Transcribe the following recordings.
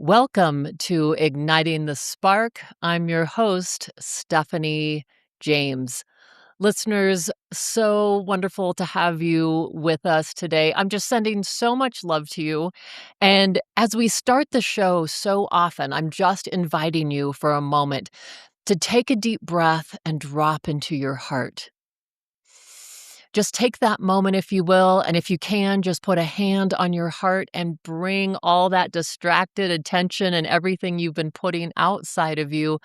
Welcome to Igniting the Spark. I'm your host, Stephanie James. Listeners, so wonderful to have you with us today. I'm just sending so much love to you. And as we start the show so often, I'm just inviting you for a moment to take a deep breath and drop into your heart. Just take that moment, if you will, and if you can, just put a hand on your heart and bring all that distracted attention and everything you've been putting outside of you,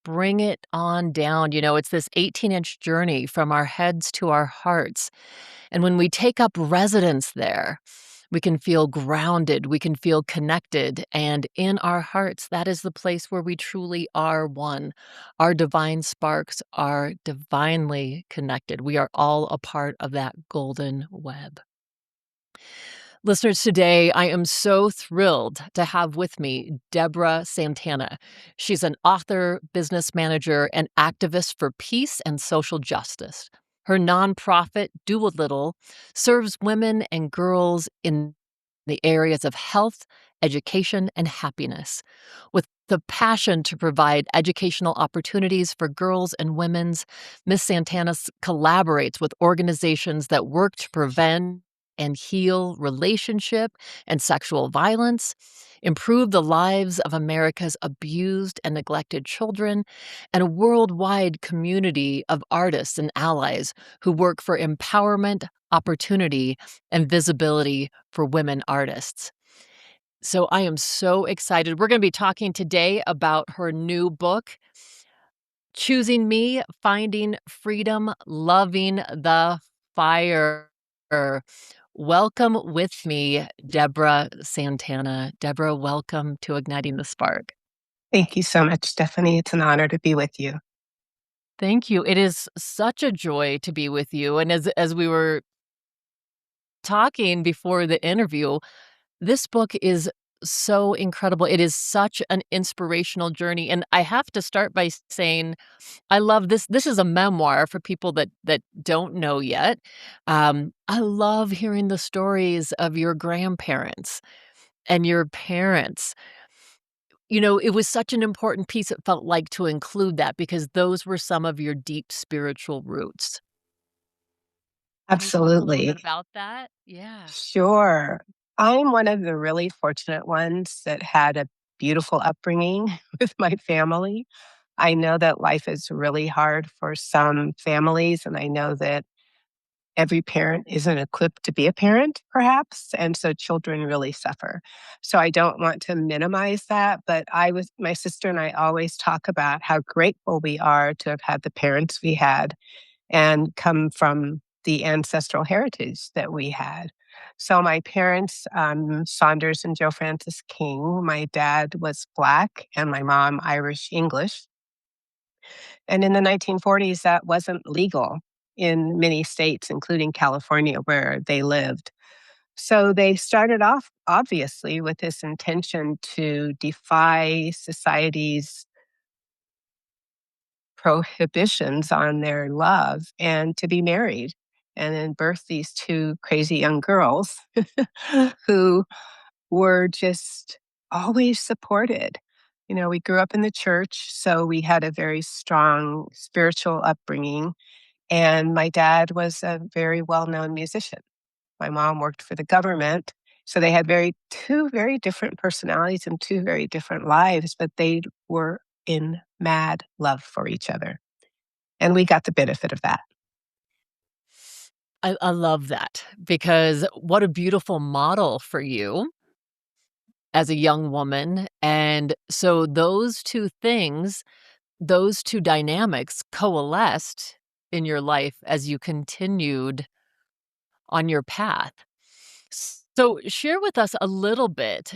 bring it on down. It's this 18-inch journey from our heads to our hearts. And when we take up residence there, we can feel grounded, we can feel connected, and in our hearts, that is the place where we truly are one. Our divine sparks are divinely connected. We are all a part of that golden web. Listeners, today I am so thrilled to have with me Deborah Santana. She's an author, business manager, and activist for peace and social justice. Her nonprofit, Do a Little, serves women and girls in the areas of health, education, and happiness. With the passion to provide educational opportunities for girls and women's, Miss Santana collaborates with organizations that work to prevent and heal relationship and sexual violence, improve the lives of America's abused and neglected children, and a worldwide community of artists and allies who work for empowerment, opportunity, and visibility for women artists. So I am so excited. We're going to be talking today about her new book, Choosing Me, Finding Freedom, Loving the Fire. Welcome with me, Deborah Santana. Deborah, welcome to Igniting the Spark. Thank you so much, Stephanie. It's an honor to be with you. Thank you. It is such a joy to be with you. And as we were talking before the interview, this book is so incredible. It is such an inspirational journey. And I have to start by saying I love this. This is a memoir for people that don't know yet. I love hearing the stories of your grandparents and your parents. It was such an important piece, it felt like, to include that because those were some of your deep spiritual roots. Can you talk a little Absolutely. bit about that? Yeah. Sure. I'm one of the really fortunate ones that had a beautiful upbringing with my family. I know that life is really hard for some families, and I know that every parent isn't equipped to be a parent, perhaps, and so children really suffer. So I don't want to minimize that, but my sister and I always talk about how grateful we are to have had the parents we had and come from the ancestral heritage that we had. So my parents, Saunders and Joe Francis King, my dad was Black and my mom Irish English. And in the 1940s, that wasn't legal in many states, including California, where they lived. So they started off, obviously, with this intention to defy society's prohibitions on their love and to be married, and then birth these two crazy young girls who were just always supported. We grew up in the church, so we had a very strong spiritual upbringing. And my dad was a very well known musician. My mom worked for the government. So they had two very different personalities and two very different lives, but they were in mad love for each other. And we got the benefit of that. I love that because what a beautiful model for you as a young woman. And so those two things, those two dynamics coalesced in your life as you continued on your path. So share with us a little bit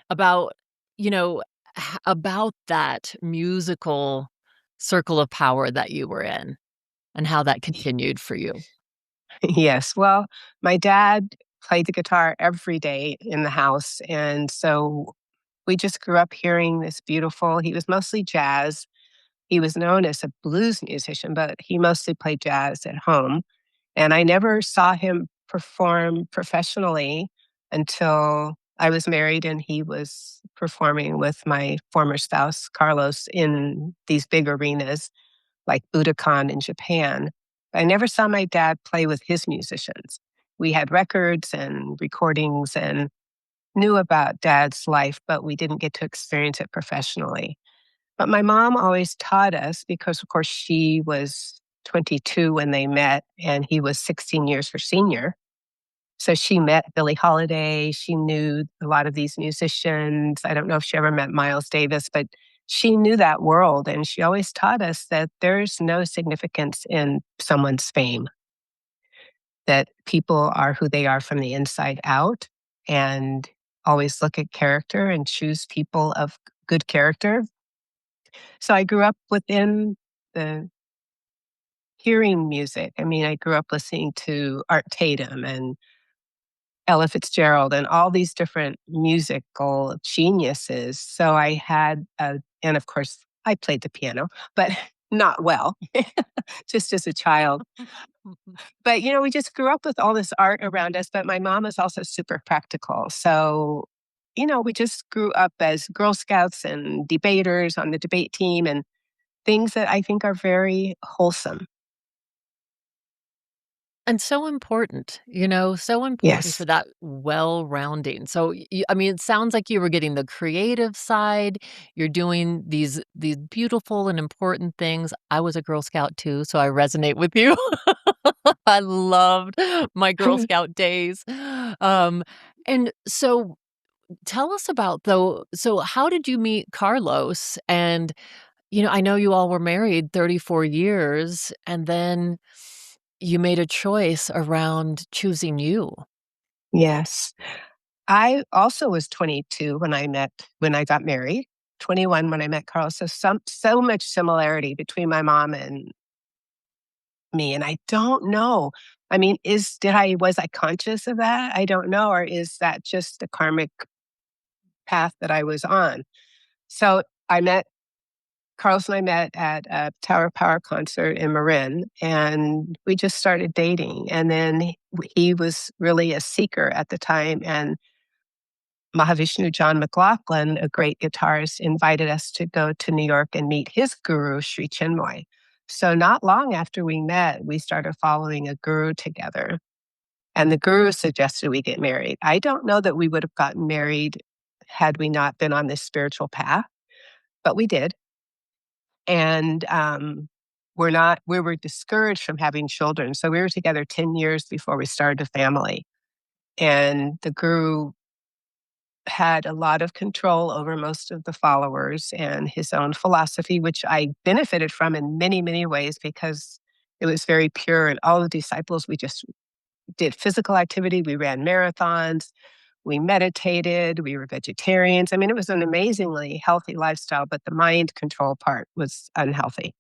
about, you know, about that musical circle of power that you were in and how that continued for you. Yes. Well, my dad played the guitar every day in the house. And so we just grew up hearing this beautiful, he was mostly jazz. He was known as a blues musician, but he mostly played jazz at home. And I never saw him perform professionally until I was married and he was performing with my former spouse, Carlos, in these big arenas like Budokan in Japan. I never saw my dad play with his musicians. We had records and recordings and knew about dad's life, but we didn't get to experience it professionally. But my mom always taught us because, of course, she was 22 when they met and he was 16 years her senior. So she met Billie Holiday. She knew a lot of these musicians. I don't know if she ever met Miles Davis, but she knew that world. And she always taught us that there's no significance in someone's fame, that people are who they are from the inside out, and always look at character and choose people of good character. So I grew up within the hearing music. I mean, I grew up listening to Art Tatum and Ella Fitzgerald and all these different musical geniuses. So I had and of course, I played the piano, but not well, just as a child. But, we just grew up with all this art around us, but my mom is also super practical. So, we just grew up as Girl Scouts and debaters on the debate team and things that I think are very wholesome. And so important, so important for Yes. that well-rounding. So, I mean, it sounds like you were getting the creative side. You're doing these beautiful and important things. I was a Girl Scout too, so I resonate with you. I loved my Girl Scout days. Um, and so tell us about though, so how did you meet Carlos? And, I know you all were married 34 years, and then you made a choice around choosing you. Yes. I also was 22 when I got married, 21 when I met Carl. So so much similarity between my mom and me. And I don't know. I mean, was I conscious of that? I don't know. Or is that just the karmic path that I was on? So I met Carlos and I met at a Tower Power concert in Marin, and we just started dating. And then he was really a seeker at the time, and Mahavishnu John McLaughlin, a great guitarist, invited us to go to New York and meet his guru, Sri Chinmoy. So not long after we met, we started following a guru together. And the guru suggested we get married. I don't know that we would have gotten married had we not been on this spiritual path, but we did. And we were discouraged from having children. So we were together 10 years before we started a family. And the guru had a lot of control over most of the followers and his own philosophy, which I benefited from in many, many ways because it was very pure. And all the disciples, we just did physical activity. We ran marathons. We meditated. We were vegetarians. I mean, it was an amazingly healthy lifestyle, but the mind control part was unhealthy.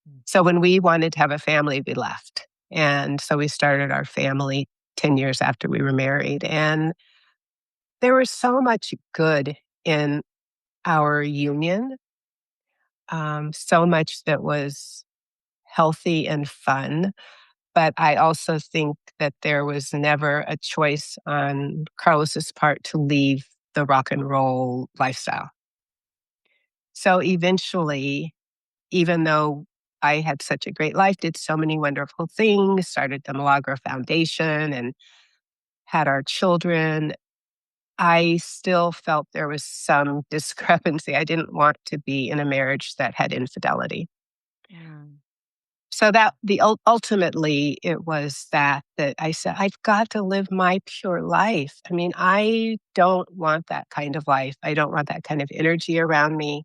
Mm. So when we wanted to have a family, we left. And so we started our family 10 years after we were married. And there was so much good in our union, so much that was healthy and fun. But I also think that there was never a choice on Carlos's part to leave the rock and roll lifestyle. So eventually, even though I had such a great life, did so many wonderful things, started the Milagro Foundation and had our children, I still felt there was some discrepancy. I didn't want to be in a marriage that had infidelity. Mm. So that ultimately it was that I said I've got to live my pure life. I mean, I don't want that kind of life. I don't want that kind of energy around me.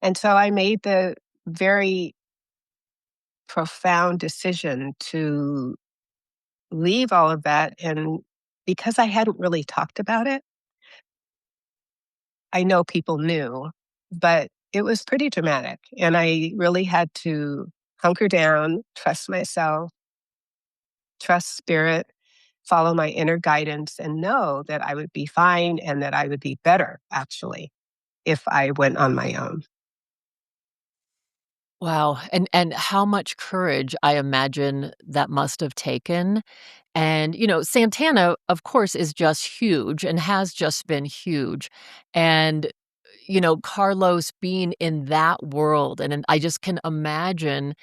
And so I made the very profound decision to leave all of that, and because I hadn't really talked about it, I know people knew, but it was pretty dramatic, and I really had to hunker down, trust myself, trust spirit, follow my inner guidance, and know that I would be fine and that I would be better, actually, if I went on my own. Wow, and how much courage I imagine that must have taken, and, Santana, of course, is just huge and has just been huge, and, Carlos being in that world, and then I just can imagine,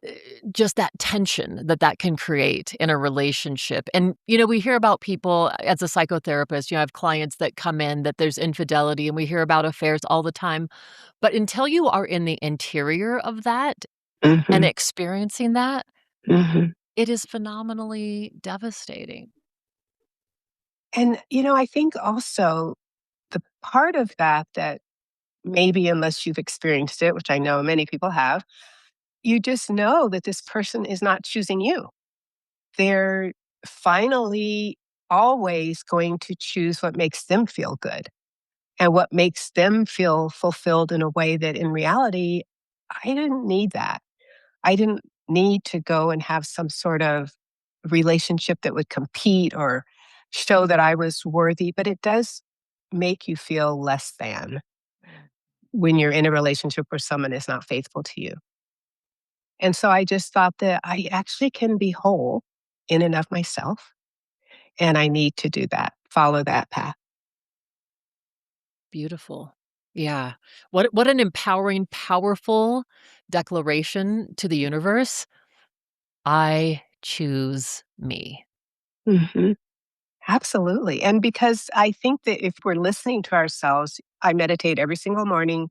eh, just that tension that that can create in a relationship, and, we hear about people as a psychotherapist, I have clients that come in that there's infidelity, and we hear about affairs all the time, but until you are in the interior of that and Mhm, experiencing that, mhm. it is phenomenally devastating. And, I think also the part of that maybe unless you've experienced it, which I know many people have, you just know that this person is not choosing you. They're finally always going to choose what makes them feel good and what makes them feel fulfilled in a way that in reality, I didn't need that. I didn't need to go and have some sort of relationship that would compete or show that I was worthy, but it does make you feel less than when you're in a relationship where someone is not faithful to you. And so I just thought that I actually can be whole in and of myself, and I need to do that, follow that path. Beautiful. Yeah. What an empowering, powerful declaration to the universe. I choose me. Mhm. Absolutely. And because I think that if we're listening to ourselves, I meditate every single morning.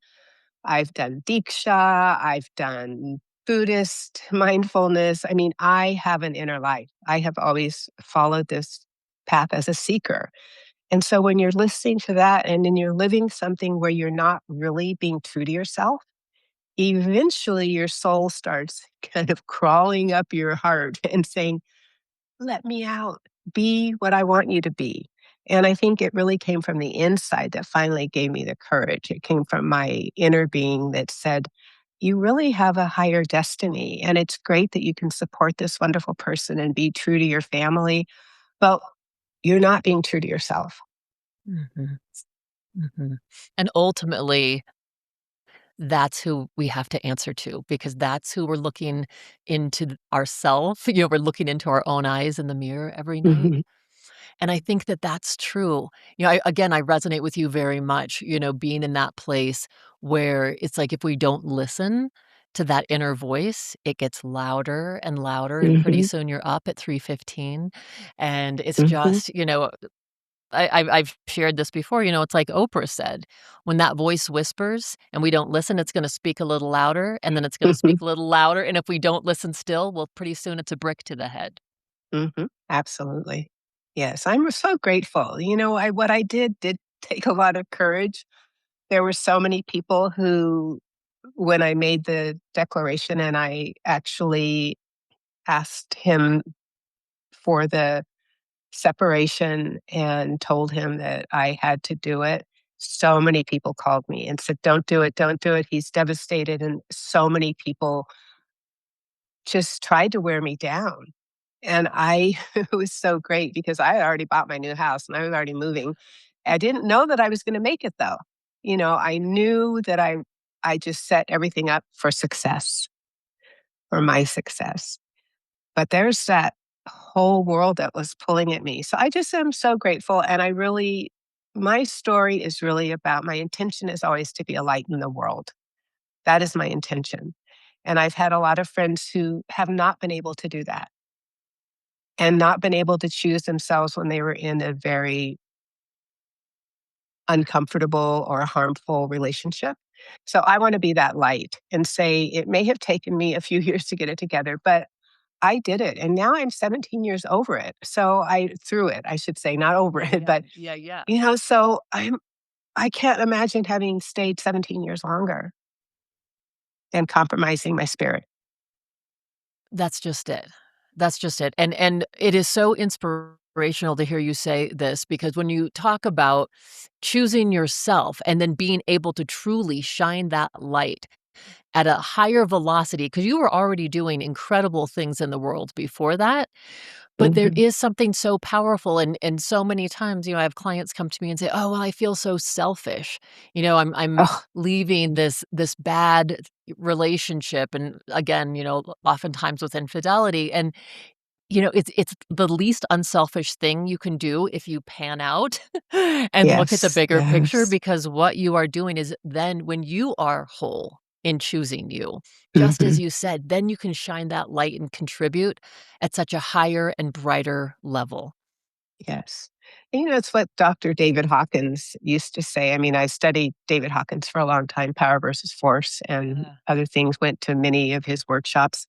I've done Diksha, I've done Buddhist mindfulness. I mean, I have an inner life. I have always followed this path as a seeker. And so when you're listening to that and then you're living something where you're not really being true to yourself, eventually your soul starts kind of crawling up your heart and saying, let me out. Be what I want you to be. And I think it really came from the inside that finally gave me the courage. It came from my inner being that said, you really have a higher destiny. And it's great that you can support this wonderful person and be true to your family. But you're not being true to yourself. Mhm, mhm. And ultimately, that's who we have to answer to because that's who we're looking into ourself. We're looking into our own eyes in the mirror every night. Mhm, And I think that that's true. I resonate with you very much, being in that place where it's like if we don't listen to that inner voice, it gets louder and louder, and pretty mhm, soon you're up at 3:15, and it's mhm, just, I've shared this before, it's like Oprah said, "When that voice whispers and we don't listen, it's gonna speak a little louder, and then it's gonna mhm, speak a little louder, and if we don't listen still, well, pretty soon it's a brick to the head." mhm. Absolutely. Yes, I'm so grateful. What I did take a lot of courage. There were so many people who, when I made the declaration and I actually asked him for the separation and told him that I had to do it, so many people called me and said, don't do it, don't do it. He's devastated. And so many people just tried to wear me down. And it was so great because I had already bought my new house and I was already moving. I didn't know that I was going to make it though. I knew that I just set everything up for success, for my success. But there's that whole world that was pulling at me. So I just am so grateful. And my story is really about my intention is always to be a light in the world. That is my intention. And I've had a lot of friends who have not been able to do that and not been able to choose themselves when they were in a very uncomfortable or harmful relationship. So I want to be that light and say it may have taken me a few years to get it together, but I did it. And now I'm 17 years over it. So I through it, I should say, not over Yeah, it, yeah. but Yeah, yeah. so I can't imagine having stayed 17 years longer and compromising my spirit. That's just it. That's just it, and it is so inspirational to hear you say this because when you talk about choosing yourself and then being able to truly shine that light at a higher velocity, because you were already doing incredible things in the world before that, but there Mhm. is something so powerful and so many times, I have clients come to me and say, "Oh, well, I feel so selfish." I'm Oh, leaving this bad relationship, and again, oftentimes with infidelity, and it's the least unselfish thing you can do if you pan out and look at the Yes, bigger picture, yes. because what you are doing is then when you are whole in choosing you, just as Mhm. you said, then you can shine that light and contribute at such a higher and brighter level. Yes. And, it's what Dr. David Hawkins used to say. I mean, I studied David Hawkins for a long time, Power versus Force and Yeah. other things, went to many of his workshops.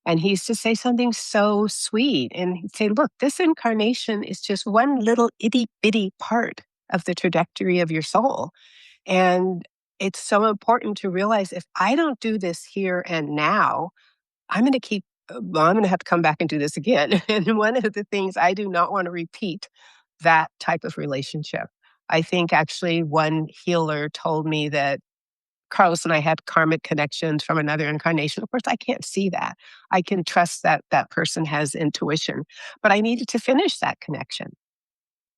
And he used to say something so sweet. And he'd say, look, this incarnation is just one little itty bitty part of the trajectory of your soul. And it's so important to realize if I don't do this here and now, I'm gonna have to come back and do this again. And one of the things I do not want to repeat that type of relationship. I think actually one healer told me that Carlos and I had karmic connections from another incarnation. Of course, I can't see that. I can trust that that person has intuition, but I needed to finish that connection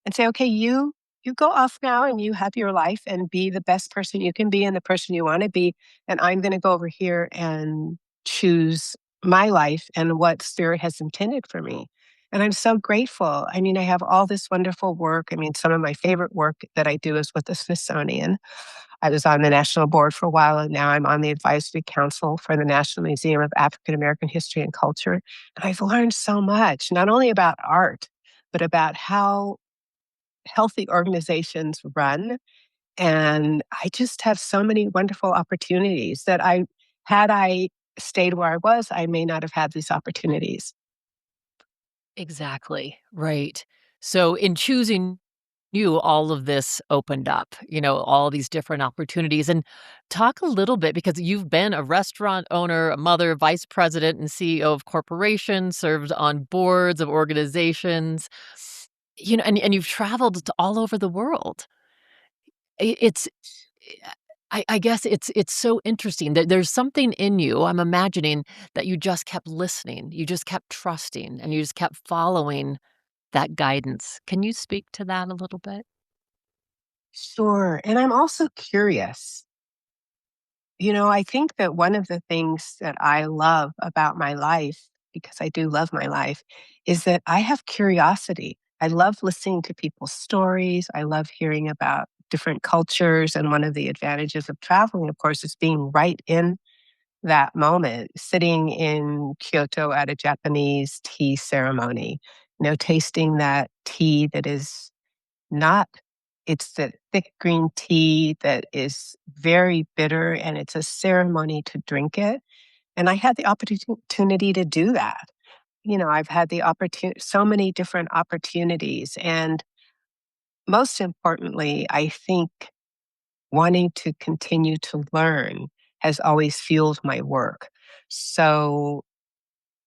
and say, okay, you go off now and you have your life and be the best person you can be and the person you want to be. And I'm going to go over here and choose my life and what spirit has intended for me. And I'm so grateful. I mean, I have all this wonderful work. I mean, some of my favorite work that I do is with the Smithsonian. I was on the national board for a while, and now I'm on the advisory council for the National Museum of African American History and Culture. And I've learned so much, not only about art, but about how healthy organizations run. And I just have so many wonderful opportunities that had I stayed where I was, I may not have had these opportunities. Exactly, right. So in choosing you, all of this opened up, all these different opportunities. And talk a little bit, because you've been a restaurant owner, a mother, vice president, and CEO of corporations, served on boards of organizations, and you've traveled to all over the world. It's I guess it's so interesting that there's something in you, I'm imagining, that you just kept listening, you just kept trusting, and you just kept following that guidance. Can you speak to that a little bit? Sure. And I'm also curious. I think that one of the things that I love about my life, because I do love my life, is that I have curiosity. I love listening to people's stories. I love hearing about different cultures. And one of the advantages of traveling, of course, is being right in that moment, sitting in Kyoto at a Japanese tea ceremony, tasting that tea that is not it's the thick green tea that is very bitter, and it's a ceremony to drink it, and I had the opportunity to do that. I've had the opportunity so many different opportunities, and most importantly, I think wanting to continue to learn has always fueled my work. So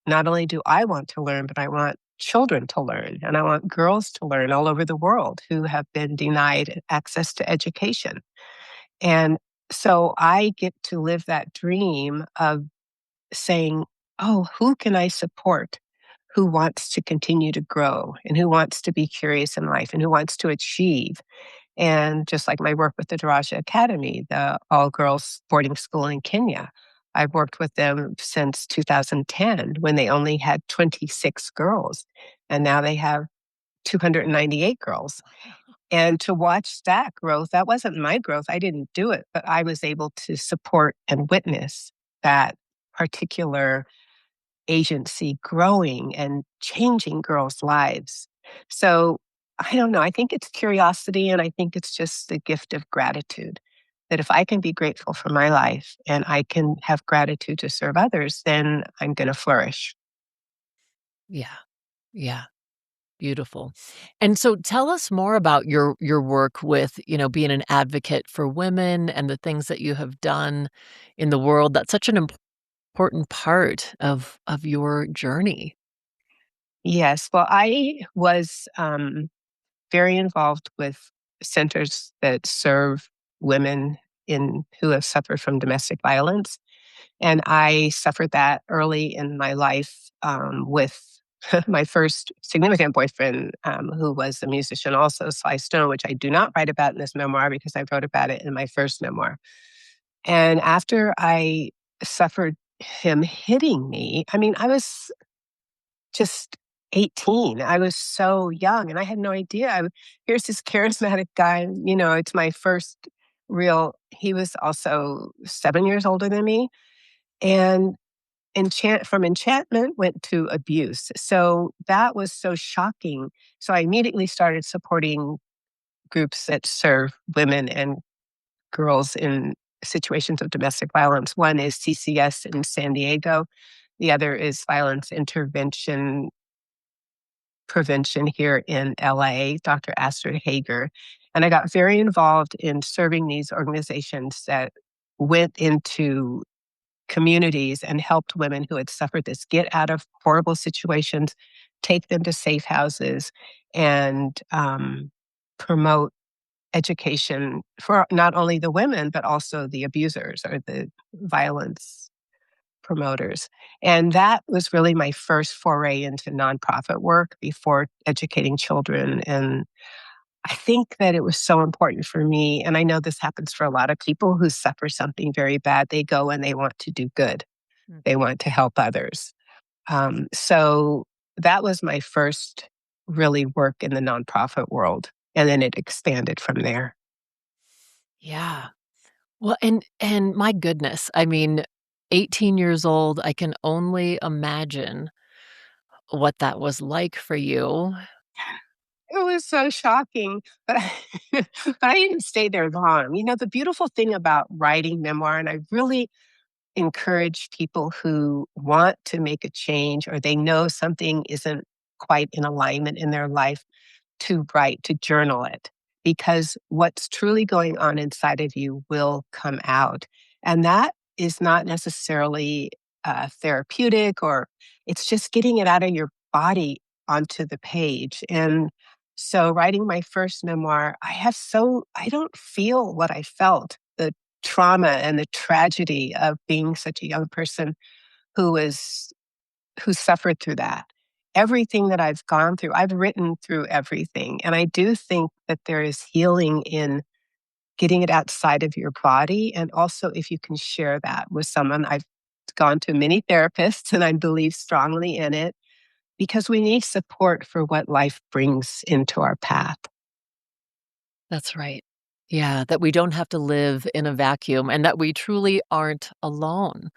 not only do I want to learn, but I want children to learn, and I want girls to learn all over the world who have been denied access to education. And so I get to live that dream of saying, oh, who can I support who wants to continue to grow and who wants to be curious in life and who wants to achieve? And just like my work with the Daraja Academy, the all girls boarding school in Kenya, I've worked with them since 2010 when they only had 26 girls. And now they have 298 girls. And to watch that growth, that wasn't my growth. I didn't do it, but I was able to support and witness that particular agency growing and changing girls' lives. So I don't know. I think it's curiosity and I think it's just the gift of gratitude. That if I can be grateful for my life and I can have gratitude to serve others, then I'm going to flourish. Yeah, yeah. Beautiful. And so tell us more about your work with, being an advocate for women and the things that you have done in the world. That's such an important part of your journey. Yes. Well, I was very involved with centers that serve women in who have suffered from domestic violence. And I suffered that early in my life with my first significant boyfriend, who was a musician also, Sly Stone, which I do not write about in this memoir because I wrote about it in my first memoir. And after I suffered him hitting me. I mean, I was just 18. I was so young and I had no idea. Here's this charismatic guy, it's my first real he was also 7 years older than me, and from enchantment went to abuse. So that was so shocking. So I immediately started supporting groups that serve women and girls in situations of domestic violence. One is CCS in San Diego. The other is Violence Intervention Prevention here in LA, Dr. Astrid Hager. And I got very involved in serving these organizations that went into communities and helped women who had suffered this get out of horrible situations, take them to safe houses, and promote education for not only the women, but also the abusers or the violence promoters. And that was really my first foray into nonprofit work before educating children. And I think that it was so important for me. And I know this happens for a lot of people who suffer something very bad. They go and they want to do good, Mm. they want to help others. So that was my first really work in the nonprofit world. And then it expanded from there. Yeah. Well, and my goodness, I mean, 18 years old, I can only imagine what that was like for you. It was so shocking, but but I didn't stay there long. The beautiful thing about writing memoir, and I really encourage people who want to make a change or they know something isn't quite in alignment in their life to write, to journal it, because what's truly going on inside of you will come out. And that is not necessarily therapeutic, or it's just getting it out of your body onto the page. And so, writing my first memoir, I don't feel what I felt, the trauma and the tragedy of being such a young person who was who suffered through that. Everything that I've gone through, I've written through everything. And I do think that there is healing in getting it outside of your body. And also, if you can share that with someone, I've gone to many therapists and I believe strongly in it because we need support for what life brings into our path. That's right. Yeah, that we don't have to live in a vacuum and that we truly aren't alone,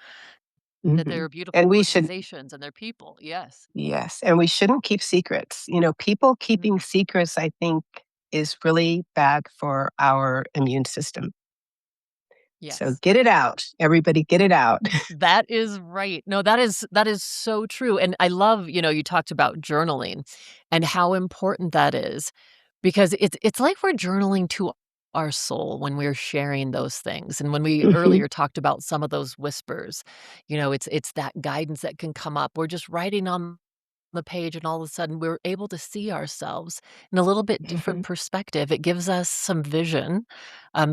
that there Mhm. are beautiful And we should, organizations and they're people. Yes. yes, and we shouldn't keep secrets. People keeping Mm, secrets, I think, is really bad for our immune system. So yes. get it out. Everybody get it out. That is right. No, that is so true, and I love, you talked about journaling and how important that is because it's like we're journaling to our soul when we're sharing those things, and when we Mhm, earlier talked about some of those whispers, it's that guidance that can come up. We're just writing on the page, and all of a sudden, we're able to see ourselves in a little bit different mhm, perspective. It gives us some vision,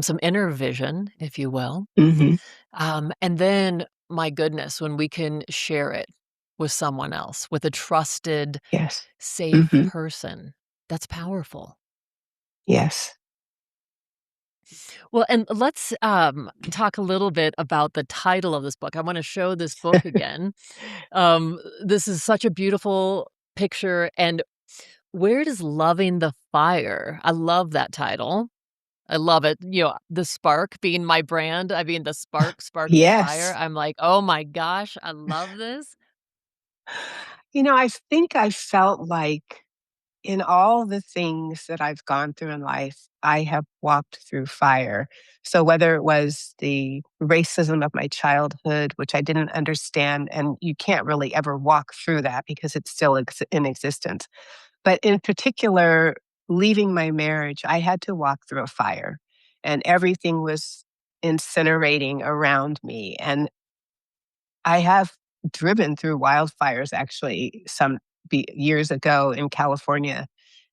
some inner vision, if you will. mhm. And then, my goodness, when we can share it with someone else, with a trusted, Yes. safe Mhm. person, that's powerful. Yes. Well, and let's talk a little bit about the title of this book. I want to show this book again. This is such a beautiful picture. And where does loving the fire? I love that title. I love it. The spark being my brand. I mean, the spark, sparking fire. Yes. I'm like, oh my gosh, I love this. I think I felt like in all the things that I've gone through in life, I have walked through fire. So whether it was the racism of my childhood, which I didn't understand, and you can't really ever walk through that because it's still in existence. But in particular, leaving my marriage, I had to walk through a fire and everything was incinerating around me. And I have driven through wildfires actually years ago in California,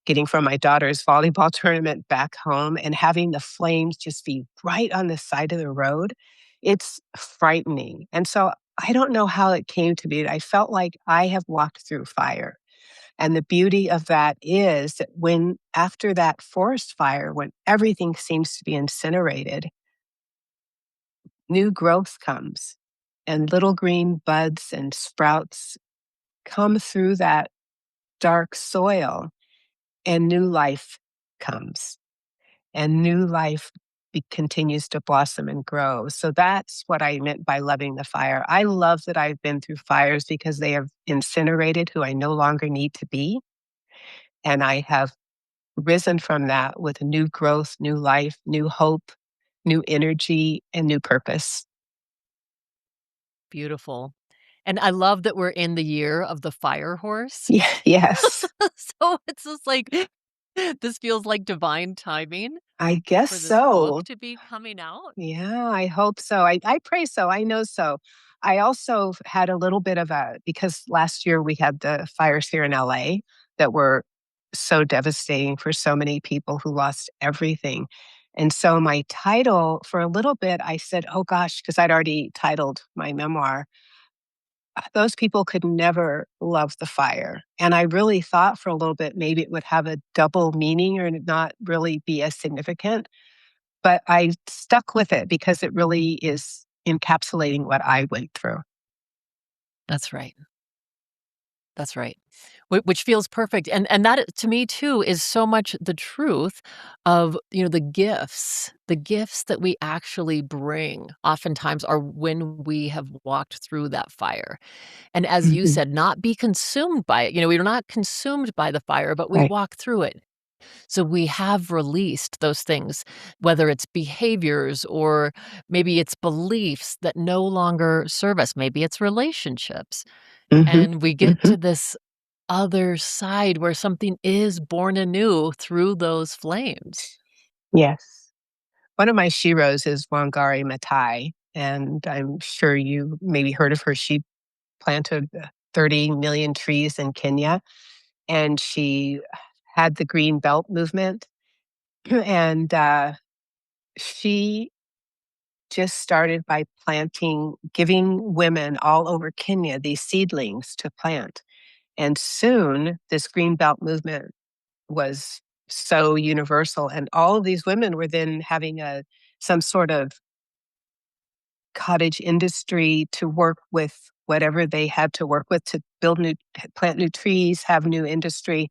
getting from my daughter's volleyball tournament back home and having the flames just be right on the side of the road. It's frightening. And so I don't know how it came to be. I felt like I have walked through fire. And the beauty of that is that when after that forest fire, when everything seems to be incinerated, new growth comes. and little green buds and sprouts come through that dark soil, and new life comes, and new life continues to blossom and grow. So that's what I meant by loving the fire. I love that I've been through fires because they have incinerated who I no longer need to be. And I have risen from that with new growth, new life, new hope, new energy, and new purpose. Beautiful. And I love that we're in the year of the fire horse. Yeah, yes, So it's just like this feels like divine timing I guess for this book so. to be coming out. Yeah, I hope so. I pray so. I know so. I also had a little bit of a, because last year we had the fires here in LA that were so devastating for so many people who lost everything. And so my title, for a little bit, I said, oh gosh, because I'd already titled my memoir, those people could never love the fire. And I really thought for a little bit maybe it would have a double meaning or not really be as significant. But I stuck with it because it really is encapsulating what I went through. That's right. That's right. Which feels perfect, and that to me too is so much the truth of, the gifts that we actually bring oftentimes are when we have walked through that fire, and as you Mhm. said, not be consumed by it, we're not consumed by the fire, but we Right. walk through it. So we have released those things, whether it's behaviors or maybe it's beliefs that no longer serve us, maybe it's relationships, Mhm. and we get Mhm. to this other side where something is born anew through those flames. Yes. One of my sheroes is Wangari Maathai, and I'm sure you maybe heard of her. She planted 30 million trees in Kenya, and she had the Green Belt movement, and, she just started by planting giving women all over Kenya these seedlings to plant. And soon, this green belt movement was so universal, and all of these women were then having a some sort of cottage industry to work with whatever they had to work with to build new plant new trees, have new industry.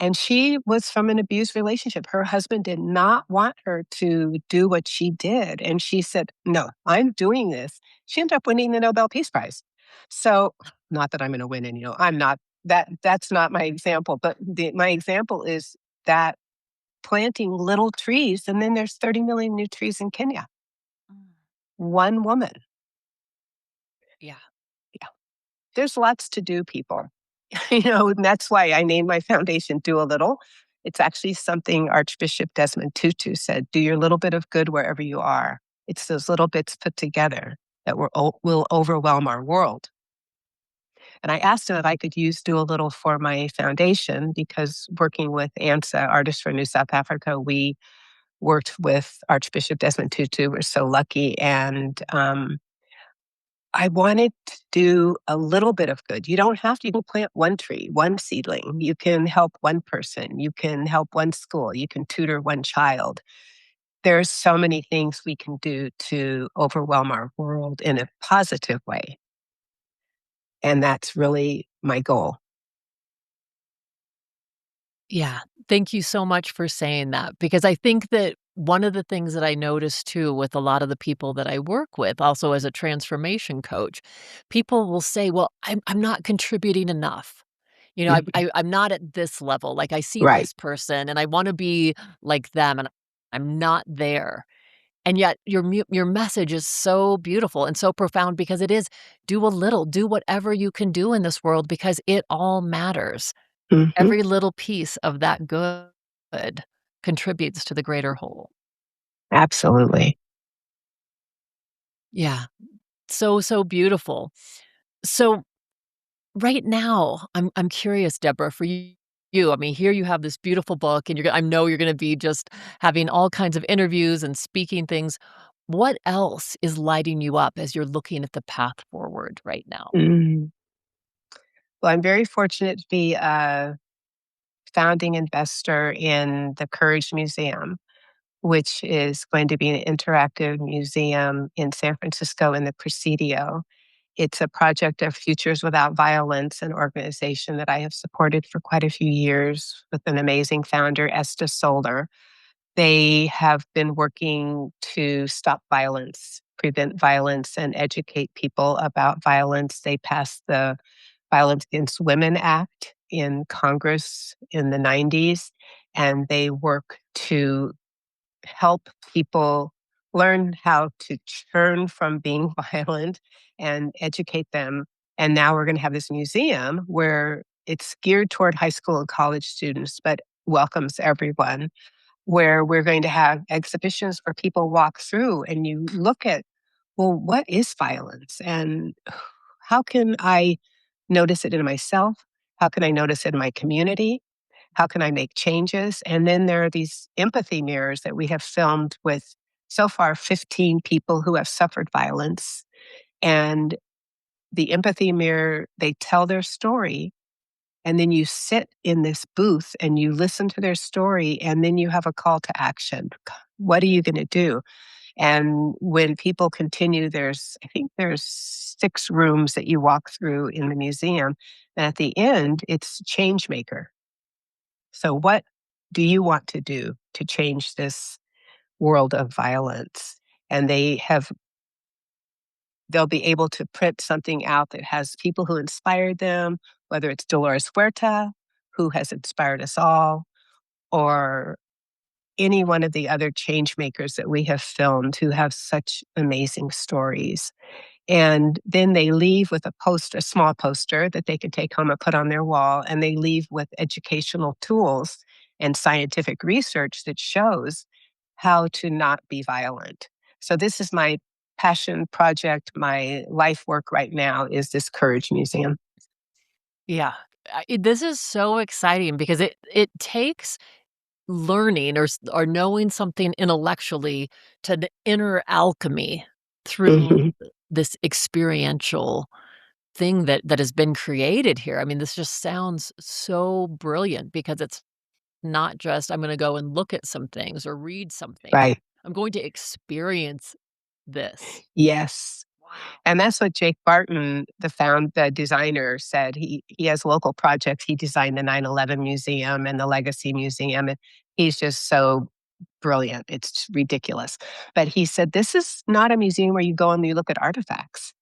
And she was from an abused relationship. Her husband did not want her to do what she did. And she said, no, I'm doing this. She ended up winning the Nobel Peace Prize. So, not that I'm going to win, and I'm not that's not my example, but my example is that planting little trees, and then there's 30 million new trees in Kenya. Mm. One woman. Yeah. Yeah. There's lots to do, people. And that's why I named my foundation Do a Little. It's actually something Archbishop Desmond Tutu said, do your little bit of good wherever you are. It's those little bits put together that will overwhelm our world. And I asked him if I could use Do a Little for my foundation because working with ANSA, Artists for New South Africa, we worked with Archbishop Desmond Tutu. We're so lucky. And I wanted to do a little bit of good. You don't have to. You can plant one tree, one seedling. You can help one person. You can help one school. You can tutor one child. There's so many things we can do to overwhelm our world in a positive way. And that's really my goal. Yeah. Thank you so much for saying that because I think that one of the things that I notice too with a lot of the people that I work with, also as a transformation coach, people will say, well, I'm not contributing enough. Mhm. I'm not at this level. Like I see Right. this person and I want to be like them and I'm not there. And yet your message is so beautiful and so profound because it is do a little, do whatever you can do in this world because it all matters. Hmm. Every little piece of that good contributes to the greater whole. Absolutely. Yeah. So, so beautiful. So right now, I'm curious, Deborah, for you. I mean, here you have this beautiful book, and I know you're gonna be just having all kinds of interviews and speaking things. What else is lighting you up as you're looking at the path forward right now? Mm. Well, I'm very fortunate to be a founding investor in the Courage Museum, which is going to be an interactive museum in San Francisco in the Presidio. It's a project of Futures Without Violence, an organization that I have supported for quite a few years with an amazing founder, Esta Solar. They have been working to stop violence, prevent violence, and educate people about violence. They passed the Violence Against Women Act in Congress in the 90s, and they work to help people learn how to turn from being violent and educate them. And now we're going to have this museum where it's geared toward high school and college students, but welcomes everyone, where we're going to have exhibitions where people walk through and you look at, well, what is violence? And how can I notice it in myself? How can I notice it in my community? How can I make changes? And then there are these empathy mirrors that we have filmed with so far 15 people who have suffered violence. And the empathy mirror, they tell their story. And then you sit in this booth and you listen to their story. And then you have a call to action. What are you going to do? And when people continue, I think there's 6 rooms that you walk through in the museum. And at the end, it's change maker. So, what do you want to do to change this world of violence? And they'll be able to print something out that has people who inspired them, whether it's Dolores Huerta, who has inspired us all, or any one of the other change makers that we have filmed who have such amazing stories. And then they leave with a small poster that they can take home and put on their wall. And they leave with educational tools and scientific research that shows how to not be violent. So this is my passion project. My life work right now is this Courage Museum. Yeah. This is so exciting because it takes learning or knowing something intellectually to the inner alchemy through Hmm. this experiential thing that has been created here. I mean, this just sounds so brilliant because it's not just, "I'm gonna go and look at some things or read something." Right. I'm going to experience this. Yes. Wow. And that's what Jake Barton, the designer, said. He has local projects. He designed the 9/11 Museum and the Legacy Museum, and he's just so brilliant. It's ridiculous. But he said, "This is not a museum where you go and you look at artifacts.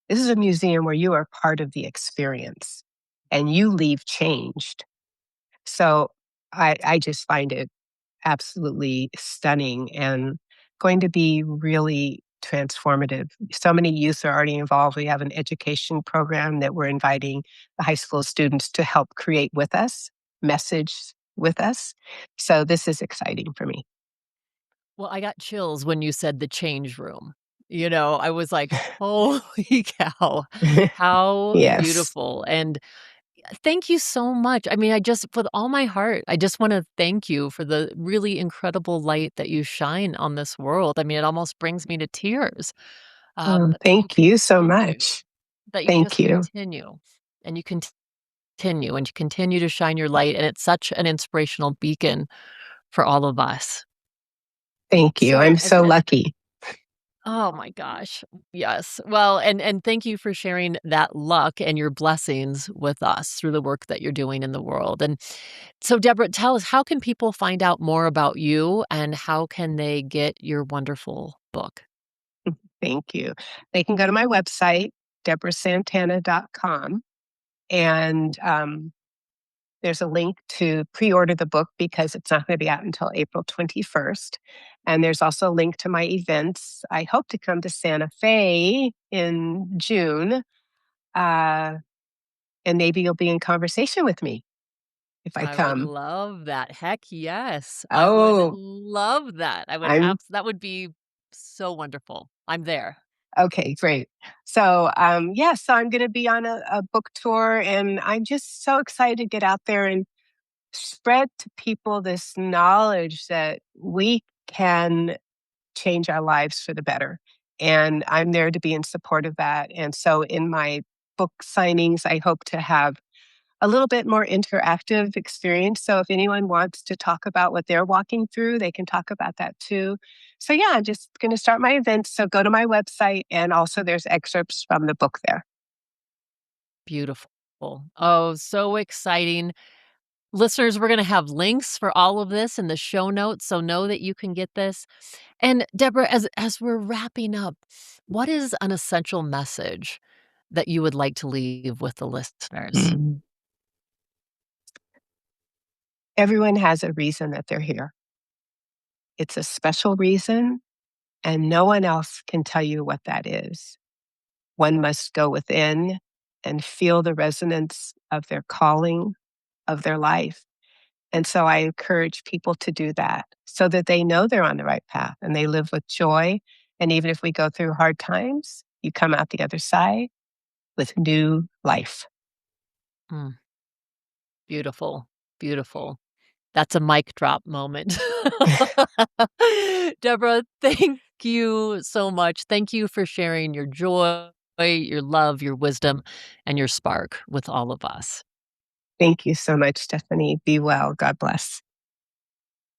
This is a museum where you are part of the experience and you leave changed." So I just find it absolutely stunning and going to be really transformative. So many youth are already involved. We have an education program that we're inviting the high school students to help create with us, message with us. So this is exciting for me. Well, I got chills when you said the change room. I was like, "Holy cow. How Yes. beautiful." And thank you so much. I mean, I just with all my heart, I just wanna thank you for the really incredible light that you shine on this world. I mean, it almost brings me to tears, that you Thank you so continue, much. that you Thank just you. continue, and you continue, and you continue to shine your light, and it's such an inspirational beacon for all of us. Thank you. So I'm so lucky. oh my gosh. Yes. Well, and thank you for sharing that luck and your blessings with us through the work that you're doing in the world. And so Deborah, tell us, how can people find out more about you and how can they get your wonderful book? Thank you. They can go to my website, deborahsantana.com, and there's a link to pre-order the book because it's not going to be out until April 21st. And there's also a link to my events. I hope to come to Santa Fe in June, uh, and maybe you'll be in conversation with me if I I would come. love that. Heck yes. I would Oh, love that. I'm That would be so wonderful. I'm there. okay, great. So, yeah, so I'm going to be on a book tour, and I'm just so excited to get out there and spread to people this knowledge that we can change our lives for the better. And I'm there to be in support of that. And so in my book signings, I hope to have a little bit more interactive experience. So if anyone wants to talk about what they're walking through, they can talk about that too. So yeah, I'm just going to start my events. So go to my website, and also there's excerpts from the book there. Beautiful. Oh, so exciting. Listeners, we're going to have links for all of this in the show notes, so know that you can get this. And Deborah, as we're wrapping up, what is an essential message that you would like to leave with the listeners? Mm. Everyone has a reason that they're here. It's a special reason, and no one else can tell you what that is. One must go within and feel the resonance of their calling, of their life. And so I encourage people to do that so that they know they're on the right path and they live with joy. And even if we go through hard times, you come out the other side with new life. Mm, beautiful, beautiful. That's a mic drop moment. Deborah, thank you so much. Thank you for sharing your joy, your love, your wisdom, and your spark with all of us. Thank you so much, Stephanie. Be well. God bless.